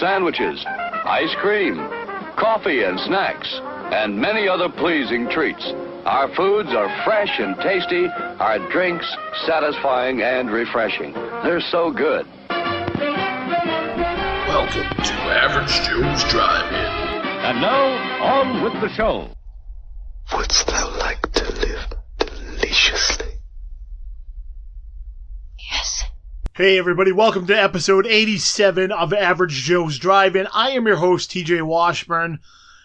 sandwiches, ice cream, coffee and snacks, and many other pleasing treats. Our foods are fresh and tasty, our drinks satisfying and refreshing. They're so good. Welcome to Average Joe's Drive-In. And now, on with the show. Wouldst thou like to live deliciously? Yes. Hey everybody, welcome to episode 87 of Average Joe's Drive-In. I am your host, TJ Washburn,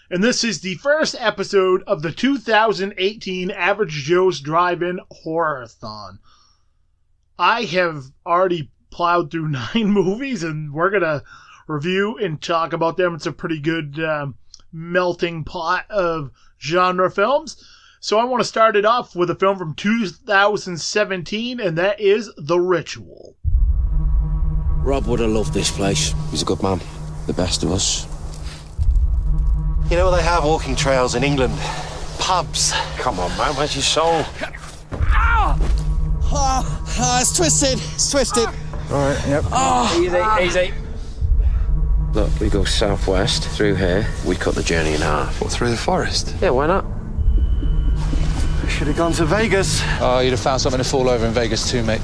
and this is the first episode of the 2018 Average Joe's Drive-In Horrorthon. I have already plowed through 9 movies, and we're going to review and talk about them. It's a pretty good melting pot of genre films. So I want to start it off with a film from 2017, and that is The Ritual. Rob would have loved this place. He's a good man. The best of us. You know, they have walking trails in England. Pubs. Come on, man. Where's your soul? It's twisted. It's twisted. All right, yep. Easy. Look, we go southwest through here. We cut the journey in half. What, through the forest? Yeah, why not? I should have gone to Vegas. Oh, you'd have found something to fall over in Vegas too, mate.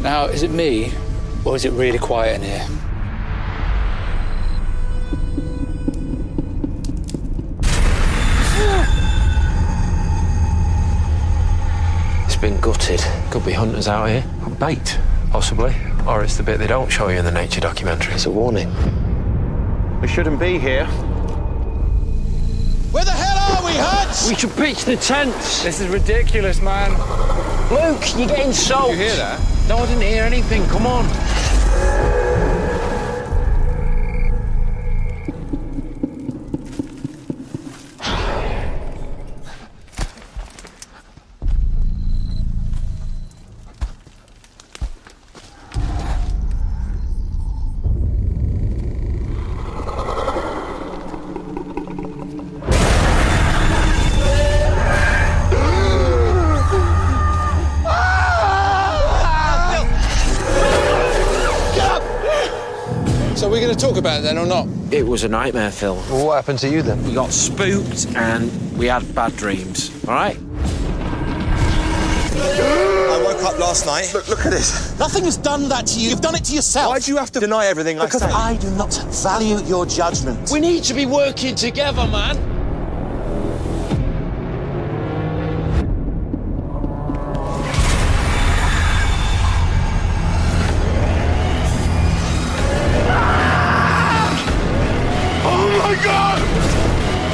Now, is it me, or is it really quiet in here? It's been gutted. Could be hunters out here. Bait. Possibly. Or it's the bit they don't show you in the nature documentary. It's a warning. We shouldn't be here. Where the hell are we, Hutch? We should pitch the tents. This is ridiculous, man. Luke, you're getting soaked. You hear that? No, I didn't hear anything. Come on. So we're going to talk about it then or not? It was a nightmare, Phil. Well, what happened to you then? We got spooked and we had bad dreams, all right? I woke up last night. Look at this. Nothing has done that to you. You've done it to yourself. Why do you have to deny everything Because I say? I do not value your judgment. We need to be working together, man.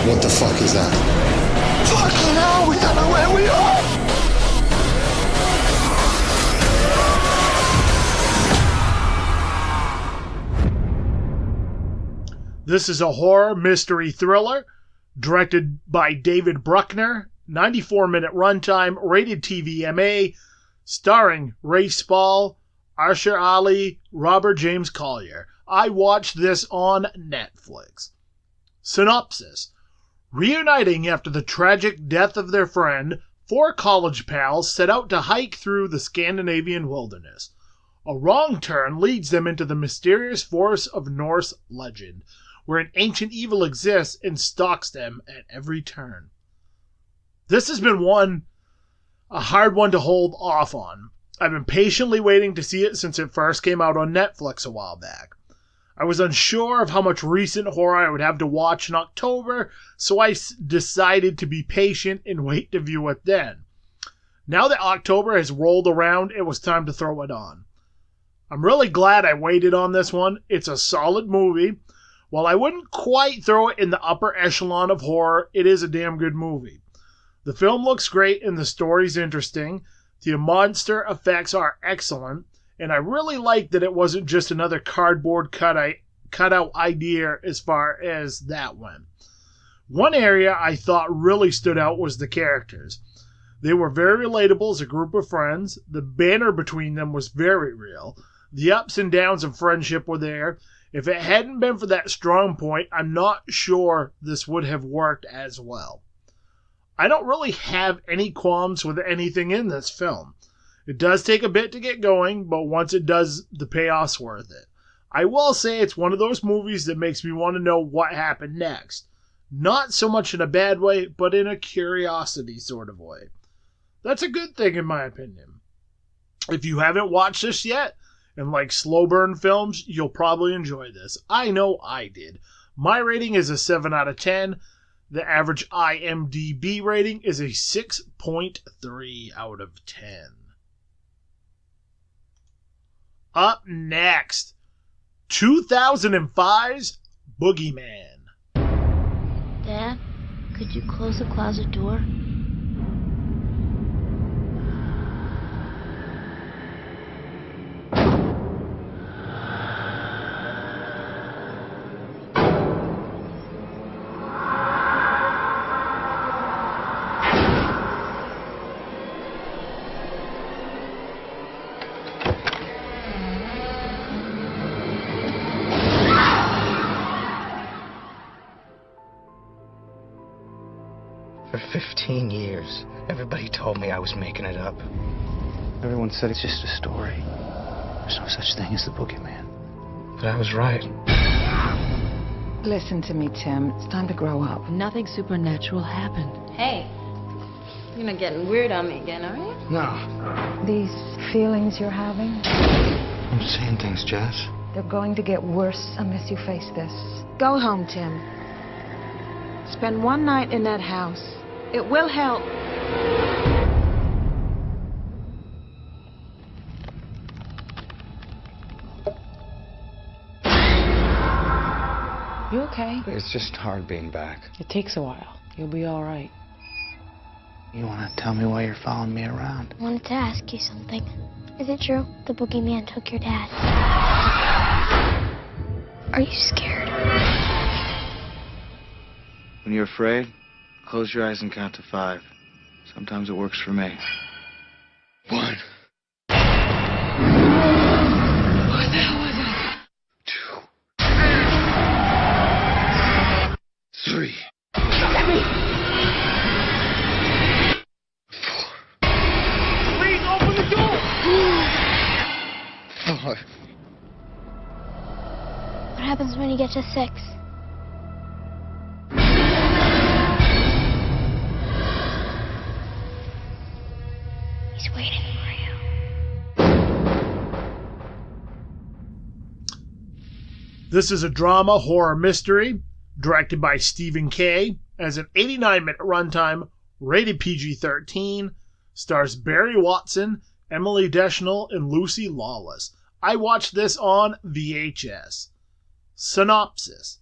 What the fuck is that? Fucking hell, we don't know where we are! This is a horror mystery thriller directed by David Bruckner, 94-minute runtime, rated TVMA, starring Ray Spall, Arsher Ali, Robert James Collier. I watched this on Netflix. Synopsis. Reuniting after the tragic death of their friend, 4 college pals set out to hike through the Scandinavian wilderness. A wrong turn leads them into the mysterious forest of Norse legend, where an ancient evil exists and stalks them at every turn. This has been a hard one to hold off on. I've been patiently waiting to see it since it first came out on Netflix a while back. I was unsure of how much recent horror I would have to watch in October, so I decided to be patient and wait to view it then. Now that October has rolled around, it was time to throw it on. I'm really glad I waited on this one. It's a solid movie. While I wouldn't quite throw it in the upper echelon of horror, it is a damn good movie. The film looks great and the story's interesting. The monster effects are excellent. And I really like that it wasn't just another cardboard cutout idea as far as that went. One area I thought really stood out was the characters. They were very relatable as a group of friends. The banter between them was very real. The ups and downs of friendship were there. If it hadn't been for that strong point, I'm not sure this would have worked as well. I don't really have any qualms with anything in this film. It does take a bit to get going, but once it does, the payoff's worth it. I will say it's one of those movies that makes me want to know what happened next. Not so much in a bad way, but in a curiosity sort of way. That's a good thing in my opinion. If you haven't watched this yet, and like slow burn films, you'll probably enjoy this. I know I did. My rating is a 7 out of 10. The average IMDb rating is a 6.3 out of 10. Up next, 2005's Boogeyman. Dad, could you close the closet door? For 15 years, everybody told me I was making it up. Everyone said it's just a story. There's no such thing as the Boogeyman. But I was right. Listen to me, Tim. It's time to grow up. Nothing supernatural happened. Hey, you're not getting weird on me again, are you? No. These feelings you're having, I'm seeing things, Jess. they're going to get worse unless you face this. Go home, Tim. Spend one night in that house. It will help. You okay? It's just hard being back. It takes a while. You'll be all right. You want to tell me why you're following me around? I wanted to ask you something. Is it true the Boogeyman took your dad? Are you scared? When you're afraid, close your eyes and count to 5. Sometimes it works for me. 1. What the hell was that? 2. 3. Let me! 4. Please open the door! 5. What happens when you get to 6? He's waiting for you. This is a drama horror mystery directed by Stephen Kay, has an 89-minute runtime, rated PG-13, stars Barry Watson, Emily Deschanel, and Lucy Lawless. I watched this on VHS. Synopsis: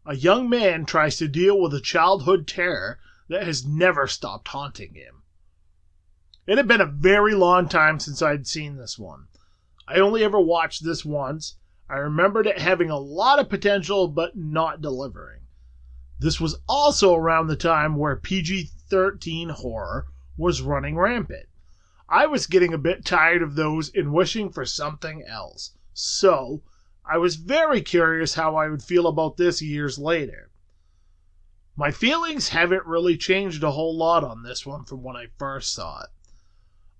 a young man tries to deal with a childhood terror that has never stopped haunting him. It had been a very long time since I'd seen this one. I only ever watched this once. I remembered it having a lot of potential but not delivering. This was also around the time where PG-13 horror was running rampant. I was getting a bit tired of those and wishing for something else. So, I was very curious how I would feel about this years later. My feelings haven't really changed a whole lot on this one from when I first saw it.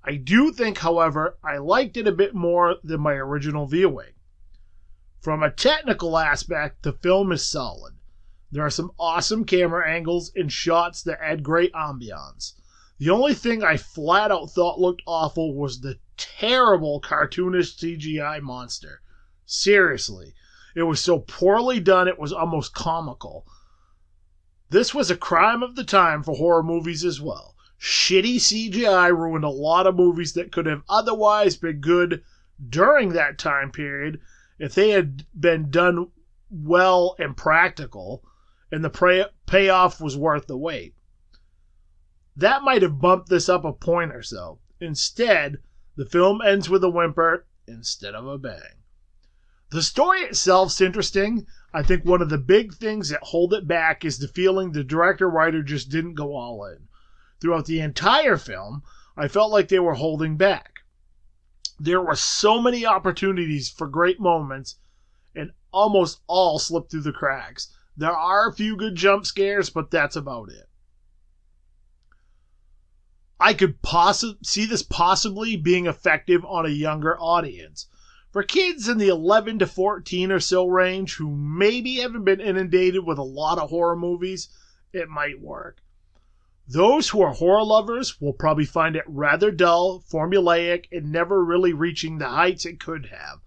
I do think, however, I liked it a bit more than my original viewing. From a technical aspect, the film is solid. There are some awesome camera angles and shots that add great ambiance. The only thing I flat out thought looked awful was the terrible cartoonish CGI monster. Seriously, it was so poorly done it was almost comical. This was a crime of the time for horror movies as well. Shitty CGI ruined a lot of movies that could have otherwise been good during that time period if they had been done well and practical, and the payoff was worth the wait. That might have bumped this up a point or so. Instead, the film ends with a whimper instead of a bang. The story itself's interesting. I think one of the big things that hold it back is the feeling the director-writer just didn't go all in. Throughout the entire film, I felt like they were holding back. There were so many opportunities for great moments, and almost all slipped through the cracks. There are a few good jump scares, but that's about it. I could see this possibly being effective on a younger audience. For kids in the 11 to 14 or so range who maybe haven't been inundated with a lot of horror movies, it might work. Those who are horror lovers will probably find it rather dull, formulaic, and never really reaching the heights it could have.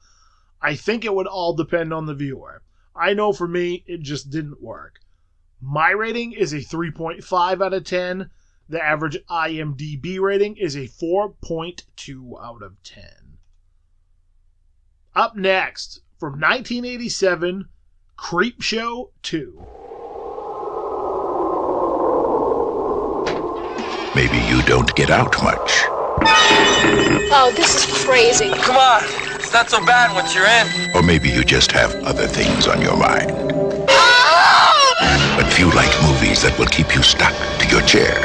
I think it would all depend on the viewer. I know for me, it just didn't work. My rating is a 3.5 out of 10. The average IMDb rating is a 4.2 out of 10. Up next, from 1987, Creepshow 2. Maybe you don't get out much. Oh, this is crazy. Come on, it's not so bad once you're in. Or maybe you just have other things on your mind. But few like movies that will keep you stuck to your chair.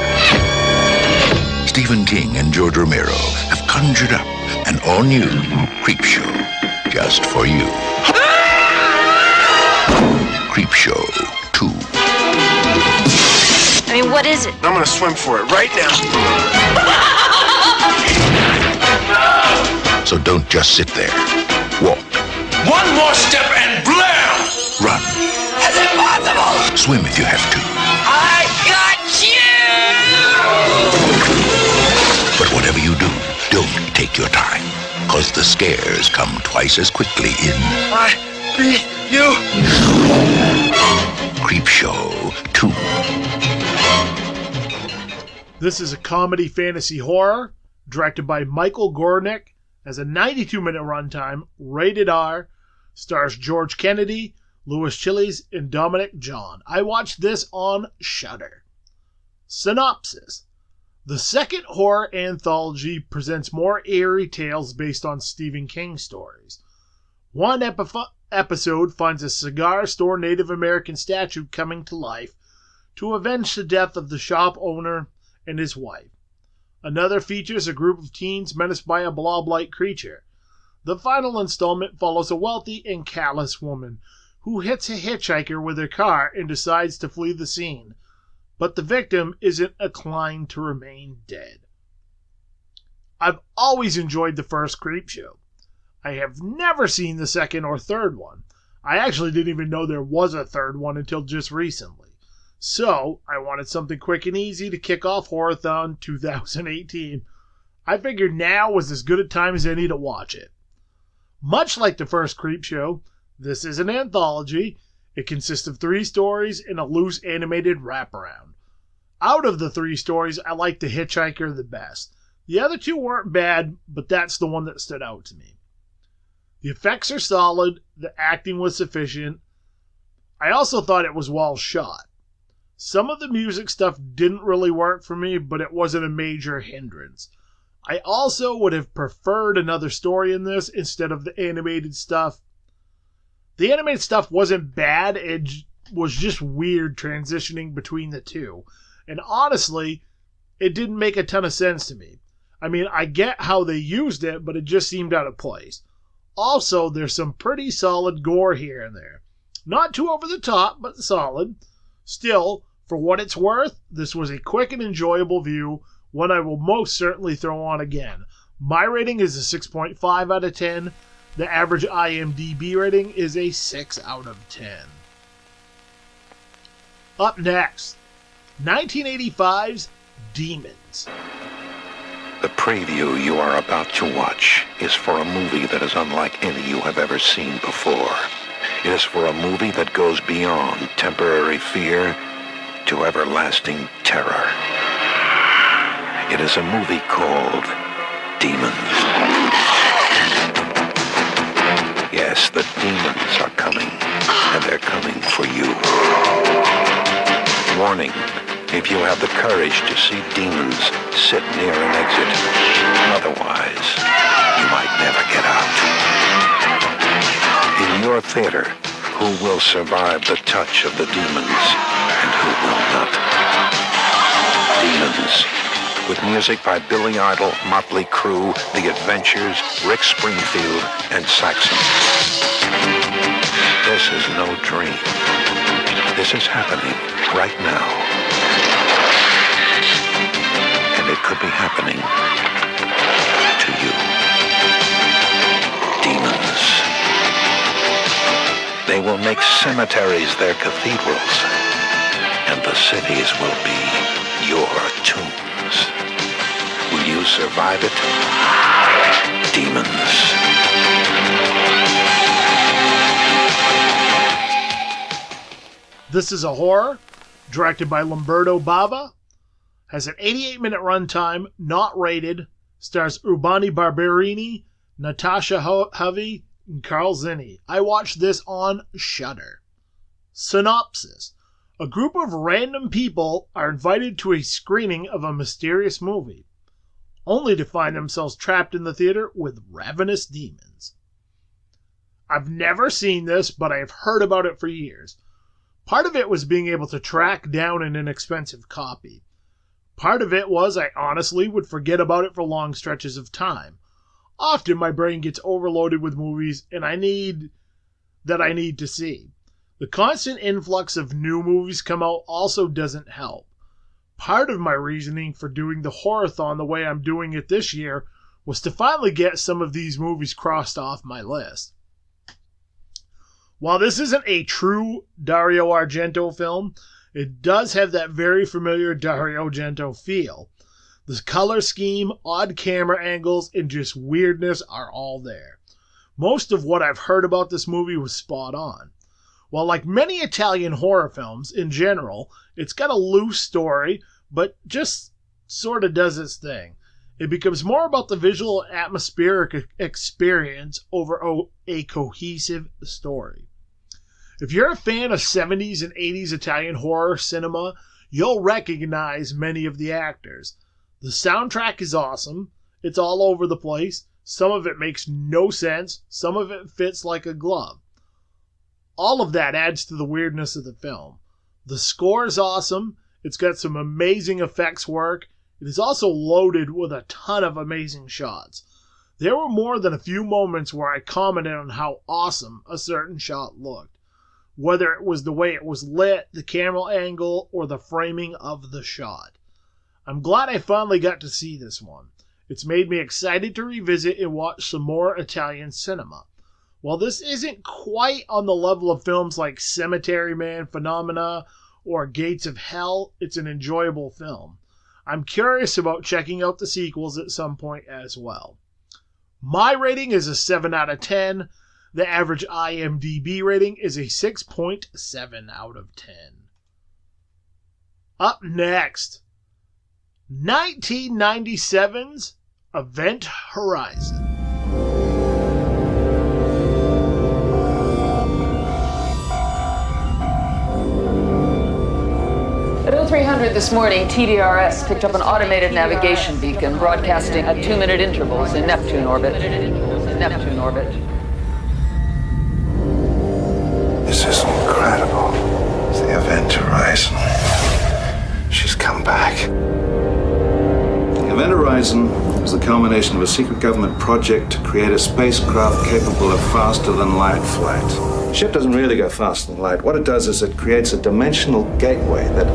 Stephen King and George Romero have conjured up an all-new Creepshow just for you. Creepshow 2. I mean, what is it? I'm gonna swim for it right now. So don't just sit there. Walk. One more step and blam! Run. That's impossible! Swim if you have to. I got you! But whatever you do, don't take your time. Cause the scares come twice as quickly in I beat you! Creepshow 2. This is a comedy fantasy horror directed by Michael Gornick, has a 92-minute runtime, rated R, stars George Kennedy, Louis Chiles, and Dominic John. I watched this on Shudder. Synopsis. The second horror anthology presents more eerie tales based on Stephen King stories. One episode finds a cigar store Native American statue coming to life to avenge the death of the shop owner and his wife. Another features a group of teens menaced by a blob-like creature. The final installment follows a wealthy and callous woman who hits a hitchhiker with her car and decides to flee the scene, but the victim isn't inclined to remain dead. I've always enjoyed the first Creepshow. I have never seen the second or third one. I actually didn't even know there was a third one until just recently. So, I wanted something quick and easy to kick off Horrorthon 2018. I figured now was as good a time as any to watch it. Much like the first Creepshow, this is an anthology. It consists of 3 stories and a loose animated wraparound. Out of the 3 stories, I like The Hitchhiker the best. The other 2 weren't bad, but that's the one that stood out to me. The effects are solid, the acting was sufficient. I also thought it was well shot. Some of the music stuff didn't really work for me, but it wasn't a major hindrance. I also would have preferred another story in this instead of the animated stuff. The animated stuff wasn't bad, it was just weird transitioning between the two. And honestly, it didn't make a ton of sense to me. I mean, I get how they used it, but it just seemed out of place. Also, there's some pretty solid gore here and there. Not too over the top, but solid. Still, for what it's worth, this was a quick and enjoyable view, one I will most certainly throw on again. My rating is a 6.5 out of 10. The average IMDb rating is a 6 out of 10. Up next, 1985's Demons. The preview you are about to watch is for a movie that is unlike any you have ever seen before. It is for a movie that goes beyond temporary fear to everlasting terror. It is a movie called Demons. Yes, the demons are coming, and they're coming for you. Warning, if you have the courage to see demons, sit near an exit. Otherwise, you might never get out. In your theater, who will survive the touch of the demons, and who will not? Demons. With music by Billy Idol, Motley Crue, The Adventures, Rick Springfield, and Saxon. This is no dream. This is happening right now. And it could be happening cemeteries their cathedrals, and the cities will be your tombs. Will you survive it? Demons. This is a Horror, directed by Lamberto Bava, has an 88-minute runtime, not rated, stars Urbani Barberini, Natasha Hovey, and Carl Zinni. I watched this on Shudder. Synopsis. A group of random people are invited to a screening of a mysterious movie, only to find themselves trapped in the theater with ravenous demons. I've never seen this, but I have heard about it for years. Part of it was being able to track down an inexpensive copy. Part of it was I honestly would forget about it for long stretches of time. Often my brain gets overloaded with movies and I need to see. The constant influx of new movies come out also doesn't help. Part of my reasoning for doing the Horrorthon the way I'm doing it this year was to finally get some of these movies crossed off my list. While this isn't a true Dario Argento film, it does have that very familiar Dario Argento feel. The color scheme, odd camera angles, and just weirdness are all there. Most of what I've heard about this movie was spot on. While like many Italian horror films in general, it's got a loose story, but just sort of does its thing. It becomes more about the visual atmospheric experience over a cohesive story. If you're a fan of 70s and 80s Italian horror cinema, you'll recognize many of the actors. The soundtrack is awesome. It's all over the place. Some of it makes no sense. Some of it fits like a glove. All of that adds to the weirdness of the film. The score is awesome. It's got some amazing effects work. It is also loaded with a ton of amazing shots. There were more than a few moments where I commented on how awesome a certain shot looked. Whether it was the way it was lit, the camera angle, or the framing of the shot. I'm glad I finally got to see this one. It's made me excited to revisit and watch some more Italian cinema. While this isn't quite on the level of films like Cemetery Man, Phenomena, or Gates of Hell, it's an enjoyable film. I'm curious about checking out the sequels at some point as well. My rating is a 7 out of 10. The average IMDb rating is a 6.7 out of 10. Up next, 1997's Event Horizon. At 0300 this morning, TDRS picked up an automated navigation beacon broadcasting at 2-minute intervals in Neptune orbit. This is incredible. It's the Event Horizon. She's come back. The Event Horizon is the culmination of a secret government project to create a spacecraft capable of faster-than-light flight. The ship doesn't really go faster than light. What it does is it creates a dimensional gateway that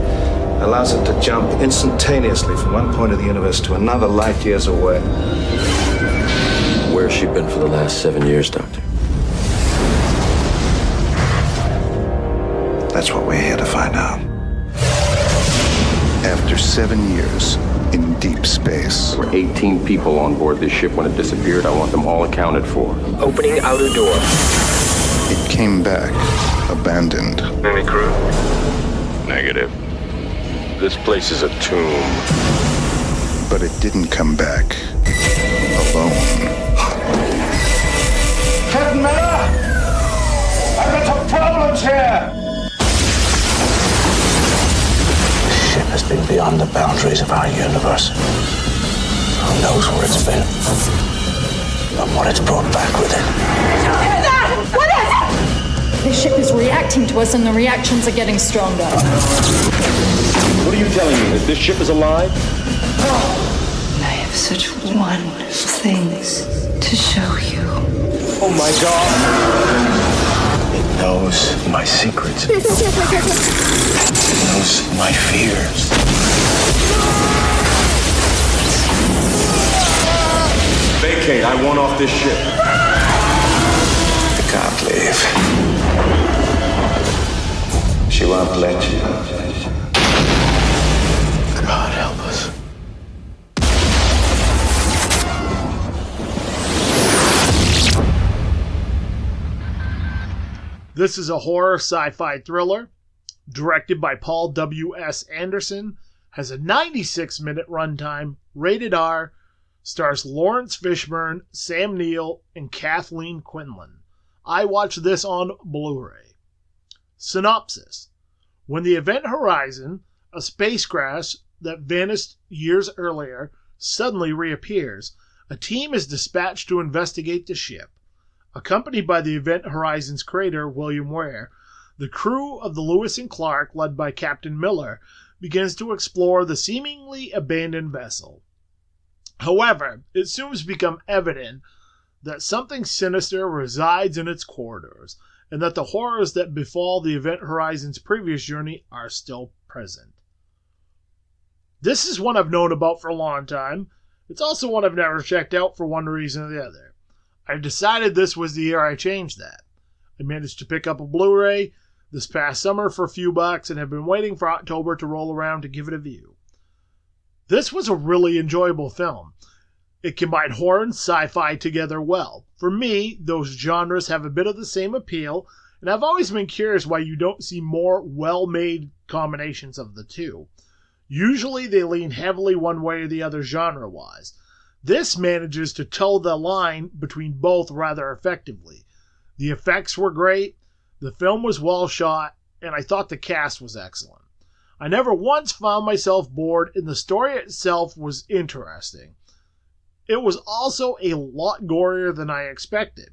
allows it to jump instantaneously from one point of the universe to another light years away. Where's she been for the last 7 years, Doctor? That's what we're here to find out. After 7 years in deep space. There were 18 people on board this ship when it disappeared. I want them all accounted for. Opening outer door. It came back, abandoned. Any crew? Negative. This place is a tomb. But it didn't come back alone. Captain Miller! I've got some problems here! This ship has been beyond the boundaries of our universe. Who knows where it's been? And what it's brought back with it. What is it? The ship is reacting to us and the reactions are getting stronger. What are you telling me? That this ship is alive? I have such wonderful things to show you. Oh my God! It knows my secrets. It knows my fears. Vacate. I want off this ship. I can't leave. She won't let you. God help us. This is a horror sci-fi thriller directed by Paul W.S. Anderson, has a 96-minute runtime, rated R, stars Lawrence Fishburne, Sam Neill, and Kathleen Quinlan. I watched this on Blu-ray. Synopsis. When the Event Horizon, a spacecraft that vanished years earlier, suddenly reappears, a team is dispatched to investigate the ship. Accompanied by the Event Horizon's creator, William Ware, the crew of the Lewis and Clark, led by Captain Miller, begins to explore the seemingly abandoned vessel. However, it soon becomes evident that something sinister resides in its corridors, and that the horrors that befall the Event Horizon's previous journey are still present. This is one I've known about for a long time. It's also one I've never checked out for one reason or the other. I've decided this was the year I changed that. I managed to pick up a Blu-ray this past summer for a few bucks and have been waiting for October to roll around to give it a view. This was a really enjoyable film. It combined horror and sci-fi together well. For me, those genres have a bit of the same appeal, and I've always been curious why you don't see more well-made combinations of the two. Usually they lean heavily one way or the other genre-wise. This manages to toe the line between both rather effectively. The effects were great, the film was well shot, and I thought the cast was excellent. I never once found myself bored, and the story itself was interesting. It was also a lot gorier than I expected.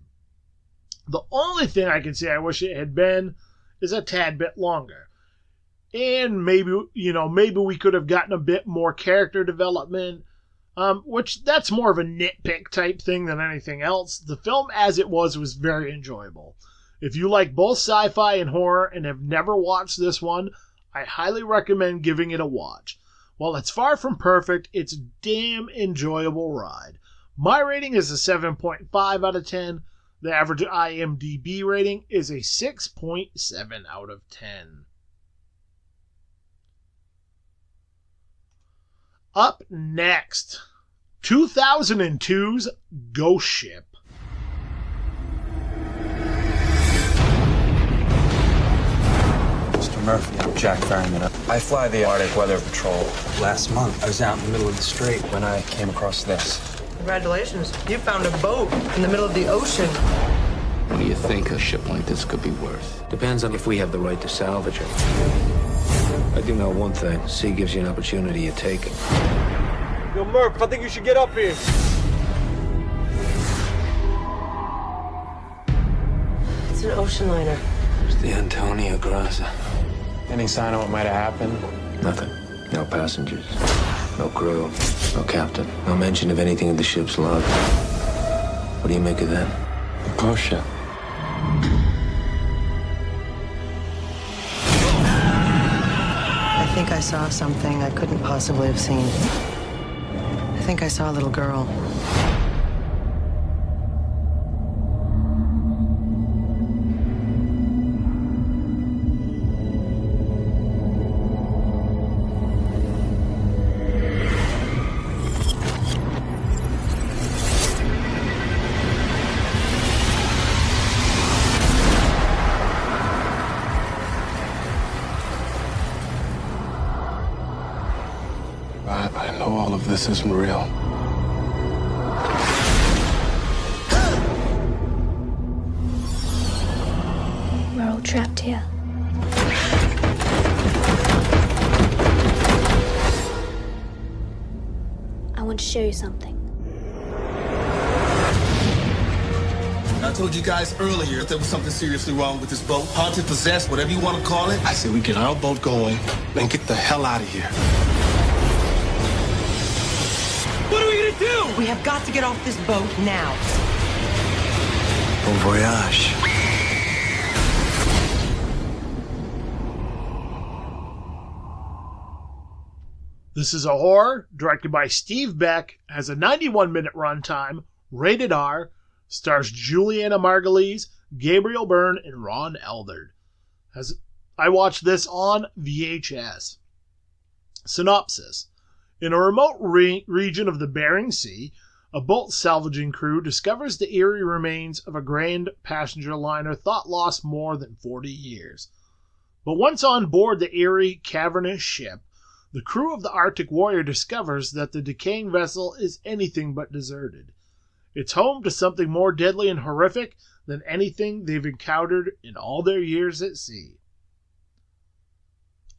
The only thing I can say I wish it had been is a tad bit longer. And maybe we could have gotten a bit more character development, which that's more of a nitpick type thing than anything else. The film as it was very enjoyable. If you like both sci-fi and horror and have never watched this one, I highly recommend giving it a watch. While it's far from perfect, it's a damn enjoyable ride. My rating is a 7.5 out of 10. The average IMDb rating is a 6.7 out of 10. Up next, 2002's Ghost Ship. Mr. Murphy, I'm Jack Ferryman. I fly the Arctic Weather Patrol. Last month, I was out in the middle of the strait when I came across this. Congratulations. You found a boat in the middle of the ocean. What do you think a ship like this could be worth? Depends on if we have the right to salvage it. I do know one thing. Sea gives you an opportunity, you take it. Yo, Murph, I think you should get up here. It's an ocean liner. It's the Antonio Graza. Any sign of what might have happened? Nothing. No passengers. No crew. No captain. No mention of anything in the ship's log. What do you make of that? A ghost ship. I think I saw something I couldn't possibly have seen. I think I saw a little girl. I know all of this isn't real. We're all trapped here. I want to show you something. I told you guys earlier there was something seriously wrong with this boat. Haunted, possessed, whatever you want to call it. I said we get our boat going and get the hell out of here. What are we gonna do? We have got to get off this boat now. Bon voyage. This is a horror directed by Steve Beck, has a 91-minute runtime, rated R, stars Juliana Margulies, Gabriel Byrne, and Ron Eldard. Has I watched this on VHS. Synopsis. In a remote region of the Bering Sea, a boat salvaging crew discovers the eerie remains of a grand passenger liner thought lost more than 40 years. But once on board the eerie, cavernous ship, the crew of the Arctic Warrior discovers that the decaying vessel is anything but deserted. It's home to something more deadly and horrific than anything they've encountered in all their years at sea.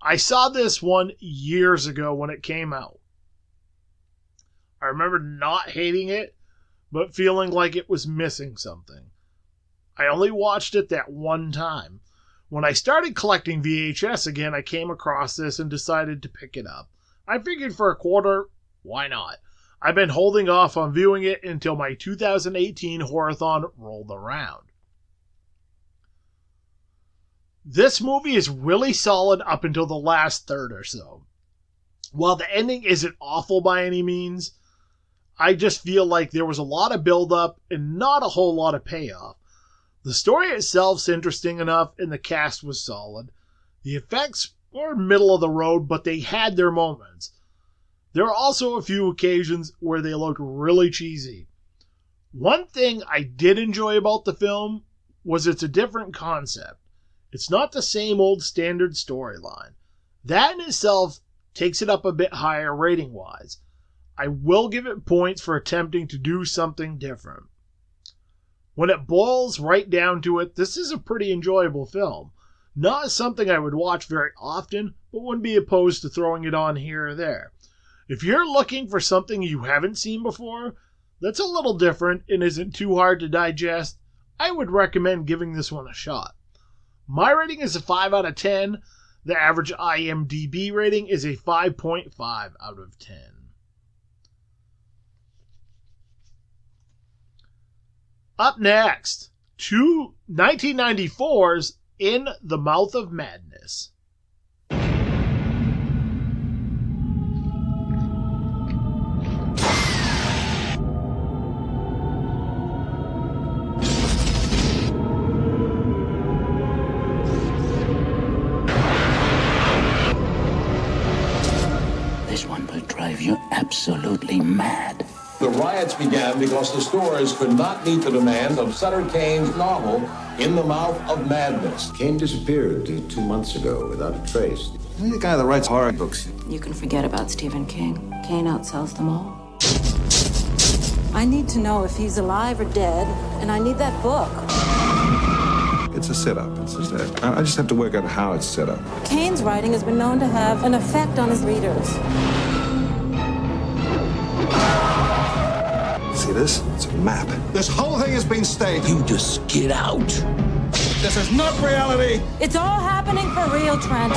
I saw this one years ago when it came out. I remember not hating it, but feeling like it was missing something. I only watched it that one time. When I started collecting VHS again, I came across this and decided to pick it up. I figured for a quarter, why not? I've been holding off on viewing it until my 2018 Horrorthon rolled around. This movie is really solid up until the last third or so. While the ending isn't awful by any means, I just feel like there was a lot of build-up and not a whole lot of payoff. The story itself's interesting enough and the cast was solid. The effects were middle of the road, but they had their moments. There were also a few occasions where they looked really cheesy. One thing I did enjoy about the film was it's a different concept. It's not the same old standard storyline. That in itself takes it up a bit higher rating-wise. I will give it points for attempting to do something different. When it boils right down to it, this is a pretty enjoyable film. Not something I would watch very often, but wouldn't be opposed to throwing it on here or there. If you're looking for something you haven't seen before, that's a little different and isn't too hard to digest, I would recommend giving this one a shot. My rating is a 5 out of 10. The average IMDb rating is a 5.5 out of 10. Up next, 1994's In the Mouth of Madness. This one will drive you absolutely mad. The riots began because the stores could not meet the demand of Sutter Kane's novel, In the Mouth of Madness. Kane disappeared 2 months ago without a trace. You're the guy that writes horror books. You can forget about Stephen King. Kane outsells them all. I need to know if he's alive or dead, and I need that book. It's a setup. It's just that. I just have to work out how it's set up. Kane's writing has been known to have an effect on his readers. See this? It's a map. This whole thing has been staged. You just get out. This is not reality. It's all happening for real, Trent.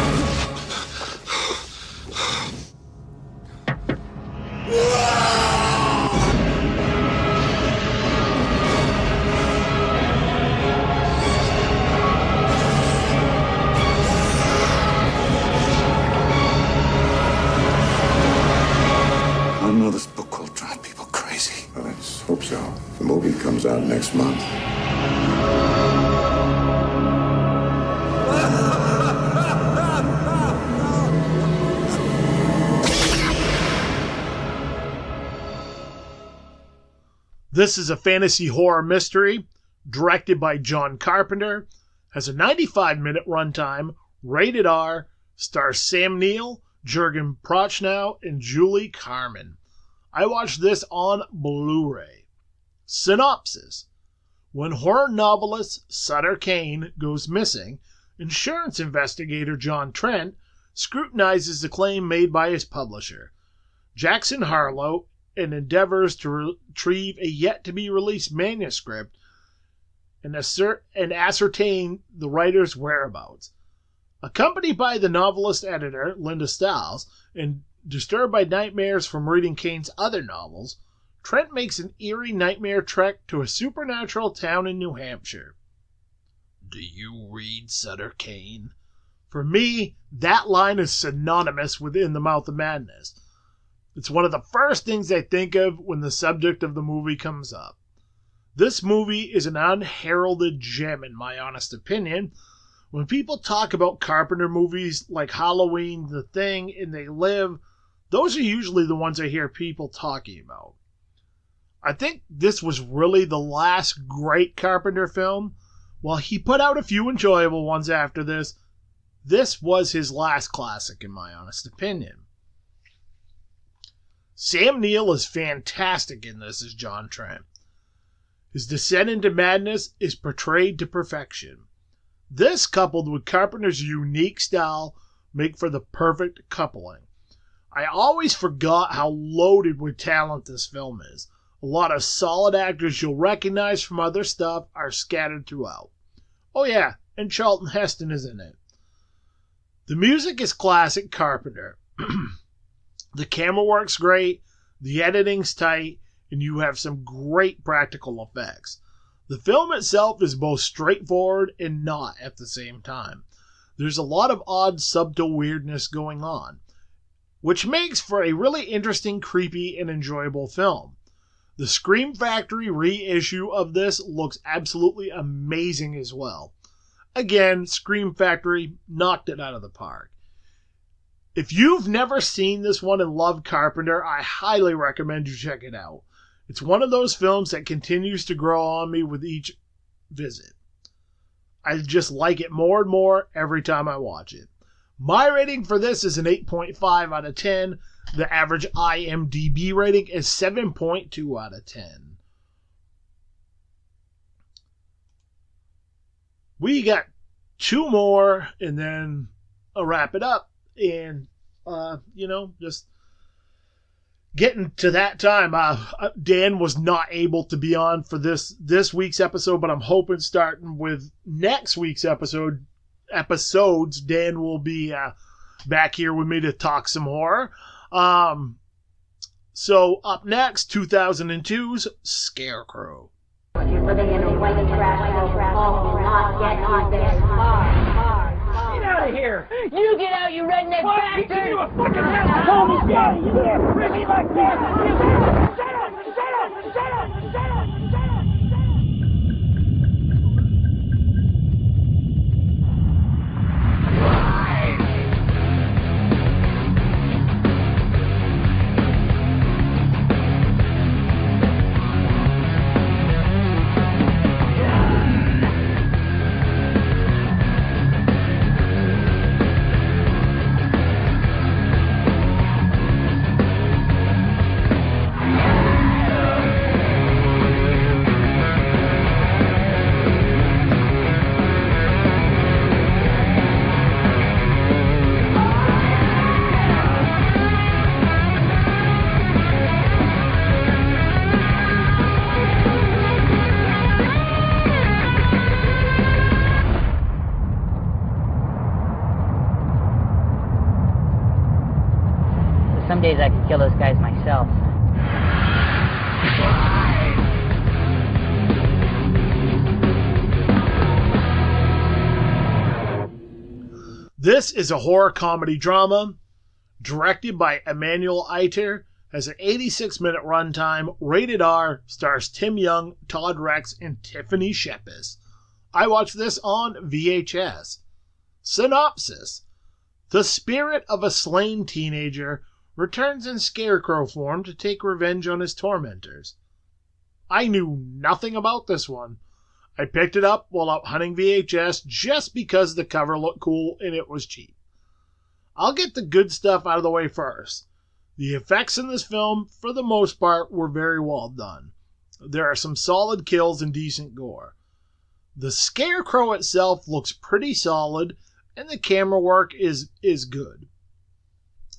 I know this book will drive people crazy. Well, let's hope so. The movie comes out next month. This is a fantasy horror mystery directed by John Carpenter, has a 95-minute runtime, rated R, stars Sam Neill, Jürgen Prochnow, and Julie Carmen. I watched this on Blu-ray. Synopsis. When horror novelist Sutter Kane goes missing, insurance investigator John Trent scrutinizes the claim made by his publisher, Jackson Harlow, and endeavors to retrieve a yet-to-be-released manuscript and ascertain the writer's whereabouts. Accompanied by the novelist editor, Linda Stiles, and disturbed by nightmares from reading Kane's other novels, Trent makes an eerie nightmare trek to a supernatural town in New Hampshire. Do you read Sutter Kane? For me, that line is synonymous with In the Mouth of Madness. It's one of the first things I think of when the subject of the movie comes up. This movie is an unheralded gem in my honest opinion, When people talk about Carpenter movies like Halloween, The Thing, and They Live, those are usually the ones I hear people talking about. I think this was really the last great Carpenter film. While he put out a few enjoyable ones after this, this was his last classic in my honest opinion. Sam Neill is fantastic in this as John Trent. His descent into madness is portrayed to perfection. This, coupled with Carpenter's unique style, make for the perfect coupling. I always forgot how loaded with talent this film is. A lot of solid actors you'll recognize from other stuff are scattered throughout. Oh yeah, and Charlton Heston is in it. The music is classic Carpenter. The camera work's great, the editing's tight, and you have some great practical effects. The film itself is both straightforward and not at the same time. There's a lot of odd, subtle weirdness going on, which makes for a really interesting, creepy, and enjoyable film. The Scream Factory reissue of this looks absolutely amazing as well. Again, Scream Factory knocked it out of the park. If you've never seen this one and loved Carpenter, I highly recommend you check it out. It's one of those films that continues to grow on me with each visit. I just like it more and more every time I watch it. My rating for this is an 8.5 out of 10. The average IMDb rating is 7.2 out of 10. We got two more, and then I'll wrap it up. And, just getting to that time. Dan was not able to be on for this week's episode, but I'm hoping starting with next week's episodes, Dan will be back here with me to talk some horror. So up next, 2002's Scarecrow. You're living in a white trash hole, will not get you this far. Get out of here! You get out, you redneck bastard! You a fucking asshole! Get out of here! Ricky like that! Shut up! Shut up! Shut up! Shut up! Shut up! Some days I could kill those guys myself. This is a horror comedy drama directed by Emmanuel Eiter, has an 86-minute runtime, rated R, stars Tim Young, Todd Rex, and Tiffany Shepis. I watched this on VHS. Synopsis: the spirit of a slain teenager returns in Scarecrow form to take revenge on his tormentors. I knew nothing about this one. I picked it up while out hunting VHS just because the cover looked cool and it was cheap. I'll get the good stuff out of the way first. The effects in this film, for the most part, were very well done. There are some solid kills and decent gore. The Scarecrow itself looks pretty solid, and the camera work is good.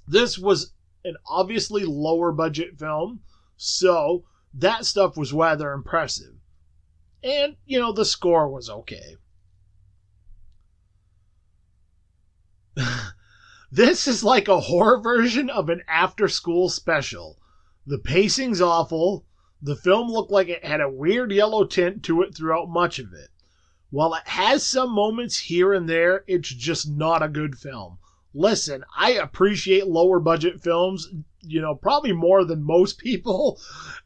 This was an obviously lower budget film, so that stuff was rather impressive. And, the score was okay. This is like a horror version of an after-school special. The pacing's awful. The film looked like it had a weird yellow tint to it throughout much of it. While it has some moments here and there, it's just not a good film. Listen, I appreciate lower budget films, probably more than most people.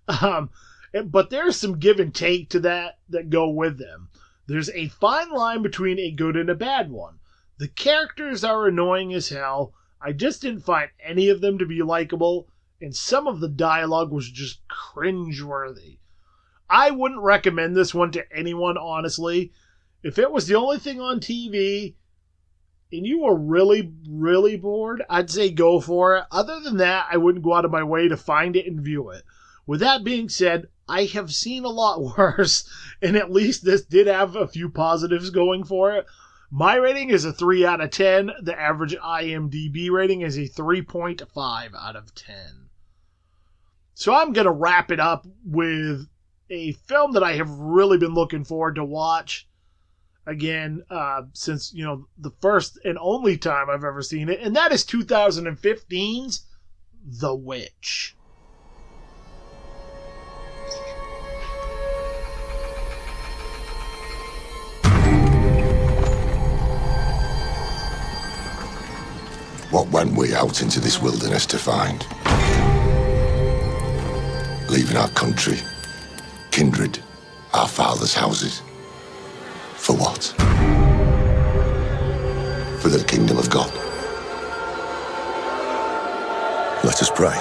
But there's some give and take to that go with them. There's a fine line between a good and a bad one. The characters are annoying as hell. I just didn't find any of them to be likable, and some of the dialogue was just cringeworthy. I wouldn't recommend this one to anyone, honestly. If it was the only thing on TV and you were really, really bored, I'd say go for it. Other than that, I wouldn't go out of my way to find it and view it. With that being said, I have seen a lot worse, and at least this did have a few positives going for it. My rating is a 3 out of 10. The average IMDb rating is a 3.5 out of 10. So I'm going to wrap it up with a film that I have really been looking forward to watch again since, the first and only time I've ever seen it, and that is 2015's The Witch. What went we out into this wilderness to find? Leaving our country, kindred, our fathers' houses. For what? For the kingdom of God. Let us pray.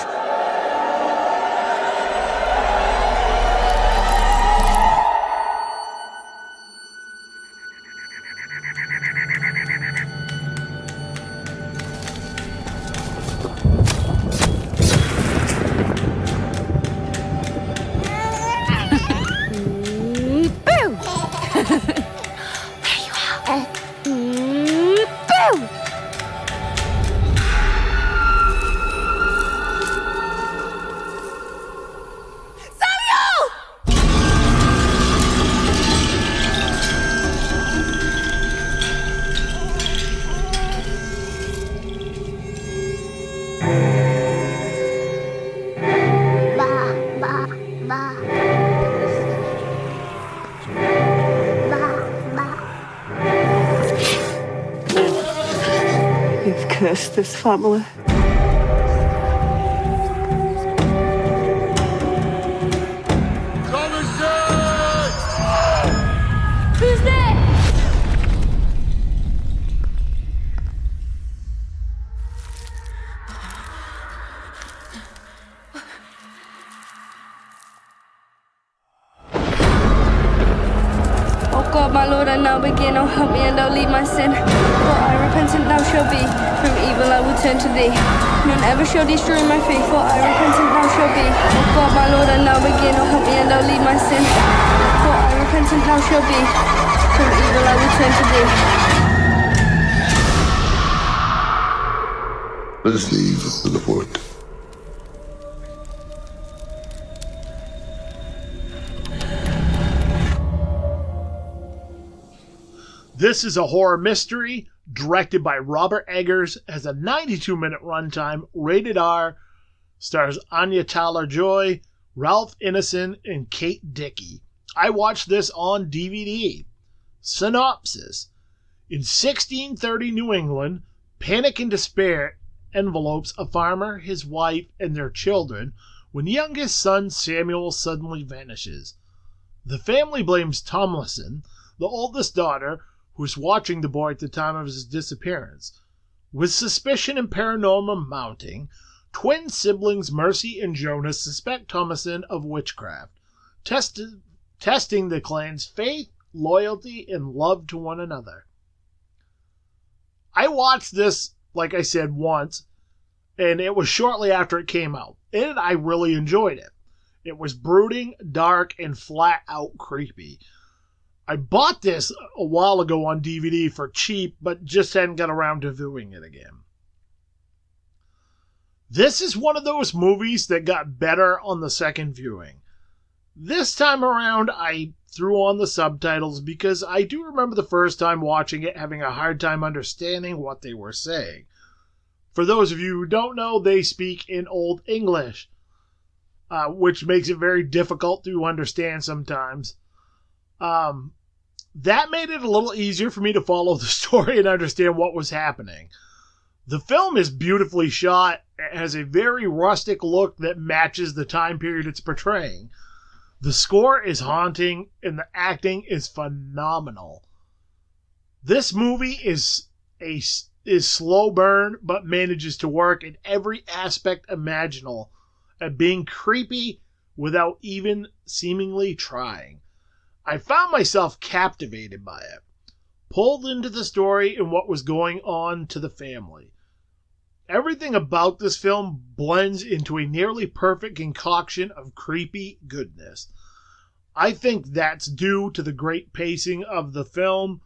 This family. Who's there? Oh God, my Lord, I now begin. Oh, help me and don't leave my sin. For I repentant now shall be. From evil I will turn to thee. None ever shall destroy my faith. For I repentant now shall be. Oh God, my Lord, I now begin. Oh, help me and don't leave my sin. For I repentant now shall be. From evil I will turn to thee. Let us leave the Lord. This is a horror mystery directed by Robert Eggers, has a 92-minute runtime, rated R, stars Anya Taylor-Joy, Ralph Ineson, and Kate Dickie. I watched this on DVD. Synopsis. In 1630 New England, panic and despair envelopes a farmer, his wife, and their children when youngest son Samuel suddenly vanishes. The family blames Tomlinson, the oldest daughter, who's watching the boy at the time of his disappearance. With suspicion and paranormal mounting, twin siblings Mercy and Jonas suspect Tomlinson of witchcraft, testing the clan's faith, loyalty, and love to one another. I watched this, like I said, once, and it was shortly after it came out, and I really enjoyed it. It was brooding, dark, and flat-out creepy. I bought this a while ago on DVD for cheap, but just hadn't got around to viewing it again. This is one of those movies that got better on the second viewing. This time around, I threw on the subtitles because I do remember the first time watching it having a hard time understanding what they were saying. For those of you who don't know, they speak in Old English, which makes it very difficult to understand sometimes. That made it a little easier for me to follow the story and understand what was happening. The film is beautifully shot. It has a very rustic look that matches the time period it's portraying. The score is haunting and the acting is phenomenal. This movie is slow burn, but manages to work in every aspect imaginable at being creepy without even seemingly trying. I found myself captivated by it, pulled into the story and what was going on to the family. Everything about this film blends into a nearly perfect concoction of creepy goodness. I think that's due to the great pacing of the film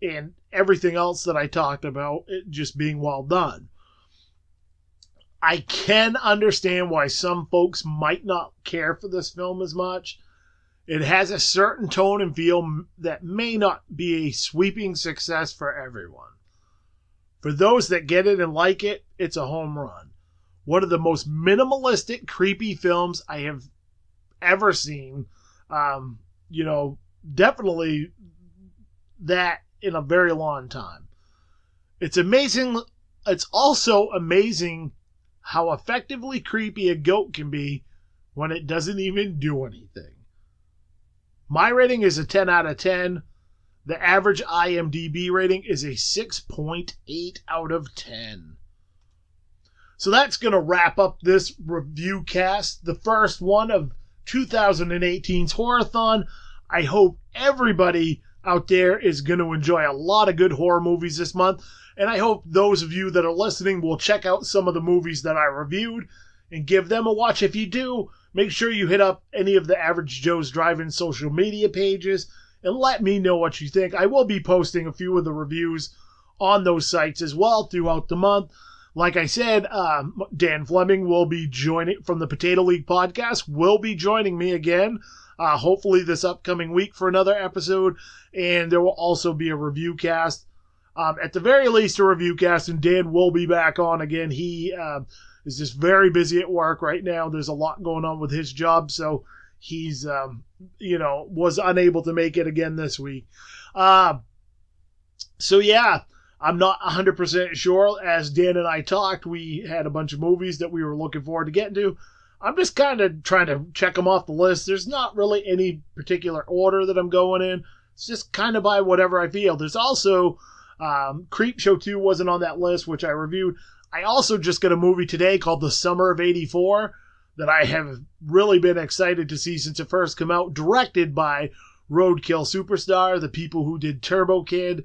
and everything else that I talked about, it just being well done. I can understand why some folks might not care for this film as much. It has a certain tone and feel that may not be a sweeping success for everyone. For those that get it and like it, it's a home run. One of the most minimalistic, creepy films I have ever seen. Definitely that in a very long time. It's amazing. It's also amazing how effectively creepy a goat can be when it doesn't even do anything. My rating is a 10 out of 10. The average IMDb rating is a 6.8 out of 10. So that's going to wrap up this review cast, the first one of 2018's Horrorthon. I hope everybody out there is going to enjoy a lot of good horror movies this month. And I hope those of you that are listening will check out some of the movies that I reviewed and give them a watch. If you do, make sure you hit up any of the Average Joe's Drive-In social media pages and let me know what you think. I will be posting a few of the reviews on those sites as well throughout the month. Like I said, Dan Fleming will be joining from the Potato League podcast, will be joining me again, hopefully this upcoming week for another episode. And there will also be a review cast. At the very least, a review cast, and Dan will be back on again. He is just very busy at work right now. There's a lot going on with his job, so he's, was unable to make it again this week. So yeah, I'm not 100% sure. As Dan and I talked, we had a bunch of movies that we were looking forward to getting to. I'm just kind of trying to check them off the list. There's not really any particular order that I'm going in. It's just kind of by whatever I feel. There's also Creepshow 2 wasn't on that list, which I reviewed. I also just got a movie today called The Summer of '84 that I have really been excited to see since it first came out, directed by Roadkill Superstar, the people who did Turbo Kid.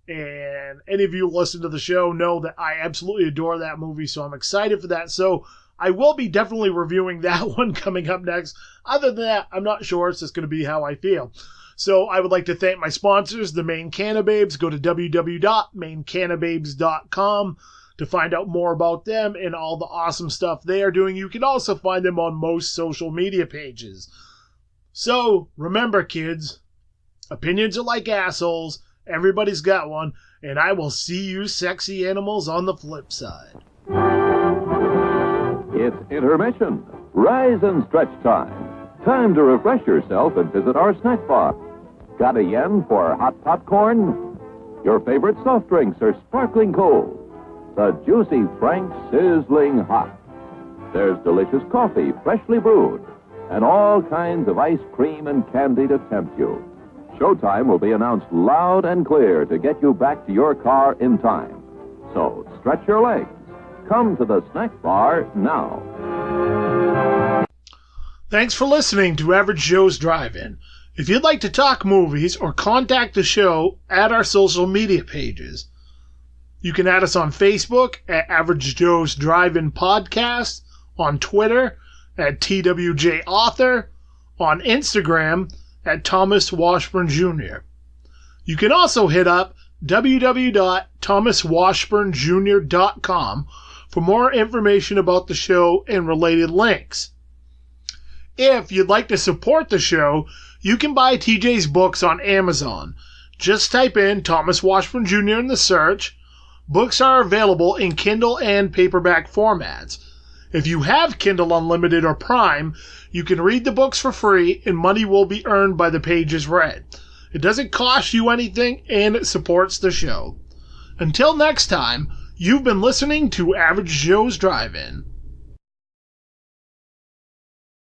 And any of you who listen to the show know that I absolutely adore that movie, so I'm excited for that. So I will be definitely reviewing that one coming up next. Other than that, I'm not sure. It's just going to be how I feel. So I would like to thank my sponsors, the Maine Cannababes. Go to www.mainecannababes.com to find out more about them and all the awesome stuff they are doing. You can also find them on most social media pages. So remember, kids, opinions are like assholes. Everybody's got one. And I will see you sexy animals on the flip side. It's intermission. Rise and stretch time. Time to refresh yourself and visit our snack bar. Got a yen for hot popcorn? Your favorite soft drinks are sparkling cold. The juicy Frank's sizzling hot. There's delicious coffee, freshly brewed, and all kinds of ice cream and candy to tempt you. Showtime will be announced loud and clear to get you back to your car in time. So stretch your legs. Come to the snack bar now. Thanks for listening to Average Joe's Drive-In. If you'd like to talk movies or contact the show, add our social media pages. You can add us on Facebook at Average Joe's Drive-In Podcast, on Twitter at TWJ Author, on Instagram at Thomas Washburn Jr. You can also hit up www.thomaswashburnjr.com for more information about the show and related links. If you'd like to support the show, you can buy TJ's books on Amazon. Just type in Thomas Washburn Jr. in the search. Books are available in Kindle and paperback formats. If you have Kindle Unlimited or Prime, you can read the books for free and money will be earned by the pages read. It doesn't cost you anything and it supports the show. Until next time, you've been listening to Average Joe's Drive-In.